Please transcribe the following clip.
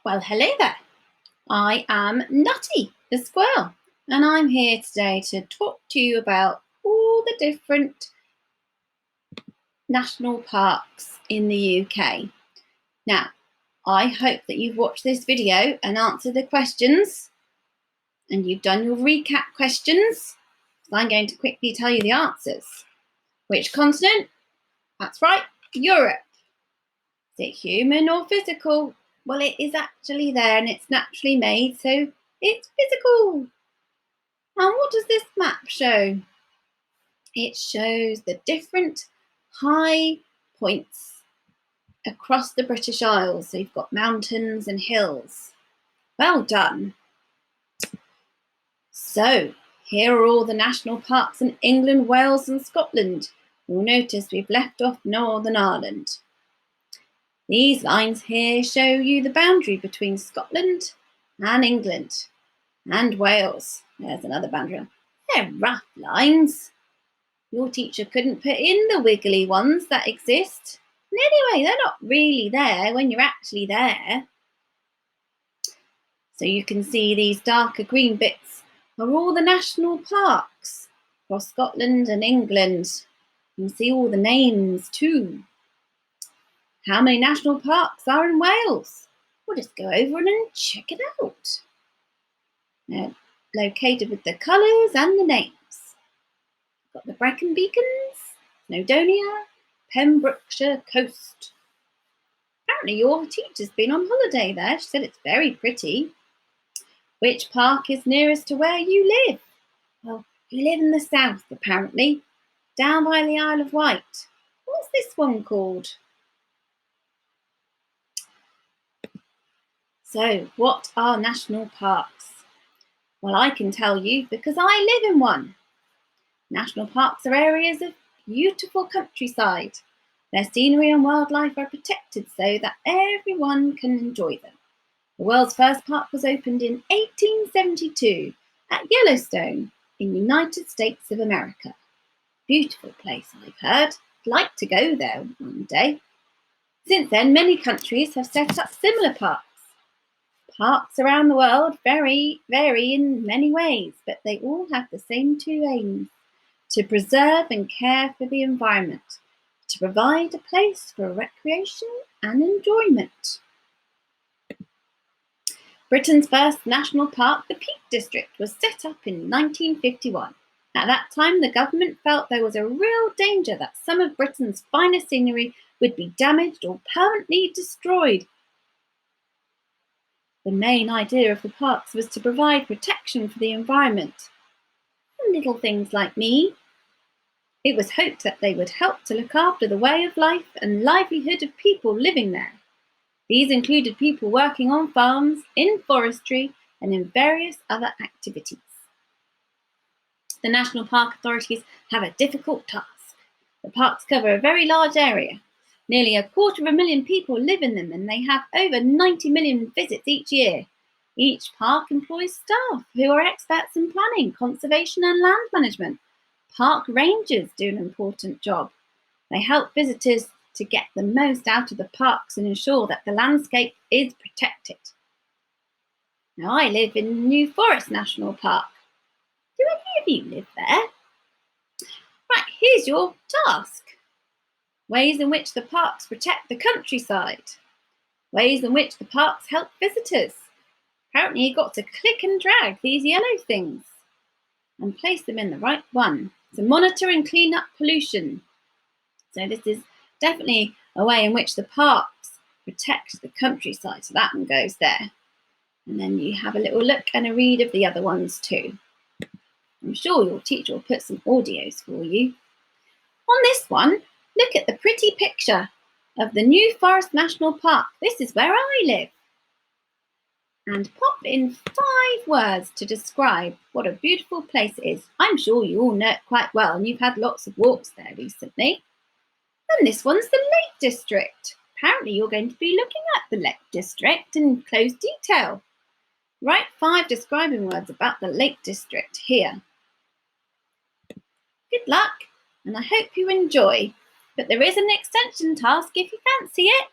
Well, hello there. I am Nutty the Squirrel, and I'm here today to talk to you about all the different national parks in the UK. Now, I hope that you've watched this video and answered the questions, and you've done your recap questions. I'm going to quickly tell you the answers. Which continent? That's right, Europe. Is it human or physical? Well, it is actually there and it's naturally made, so it's physical. And what does this map show? It shows the different high points across the British Isles. So you've got mountains and hills. Well done. So here are all the national parks in England, Wales and Scotland. You'll notice we've left off Northern Ireland. These lines here show you the boundary between Scotland and England and Wales. There's another boundary. They're rough lines. Your teacher couldn't put in the wiggly ones that exist. And anyway, they're not really there when you're actually there. So you can see these darker green bits are all the national parks across Scotland and England. You can see all the names too. How many national parks are in Wales? We'll just go over and check it out. They're located with the colours and the names. Got the Brecon Beacons, Snowdonia, Pembrokeshire Coast. Apparently your teacher's been on holiday there. She said it's very pretty. Which park is nearest to where you live? Well, you live in the south, apparently, down by the Isle of Wight. What's this one called? So, what are national parks? Well, I can tell you because I live in one. National parks are areas of beautiful countryside. Their scenery and wildlife are protected so that everyone can enjoy them. The world's first park was opened in 1872 at Yellowstone in the United States of America. Beautiful place, I've heard. I'd like to go there one day. Since then, many countries have set up similar parks. Parks around the world vary in many ways, but they all have the same two aims: to preserve and care for the environment, to provide a place for recreation and enjoyment. Britain's first national park, the Peak District, was set up in 1951. At that time, the government felt there was a real danger that some of Britain's finest scenery would be damaged or permanently destroyed. The main idea of the parks was to provide protection for the environment. And little things like me. It was hoped that they would help to look after the way of life and livelihood of people living there. These included people working on farms, in forestry, and in various other activities. The National Park authorities have a difficult task. The parks cover a very large area. Nearly 250,000 people live in them, and they have over 90 million visits each year. Each park employs staff who are experts in planning, conservation, and land management. Park rangers do an important job. They help visitors to get the most out of the parks and ensure that the landscape is protected. Now, I live in New Forest National Park. Do any of you live there? Right, here's your task. Ways in which the parks protect the countryside. Ways in which the parks help visitors. Apparently you've got to click and drag these yellow things and place them in the right one. To monitor and clean up pollution. So this is definitely a way in which the parks protect the countryside. So that one goes there. And then you have a little look and a read of the other ones too. I'm sure your teacher will put some audios for you. On this one, look at the pretty picture of the New Forest National Park. This is where I live. And pop in 5 words to describe what a beautiful place it is. I'm sure you all know it quite well and you've had lots of walks there recently. And this one's the Lake District. Apparently you're going to be looking at the Lake District in close detail. Write 5 describing words about the Lake District here. Good luck, and I hope you enjoy. But there is an extension task if you fancy it.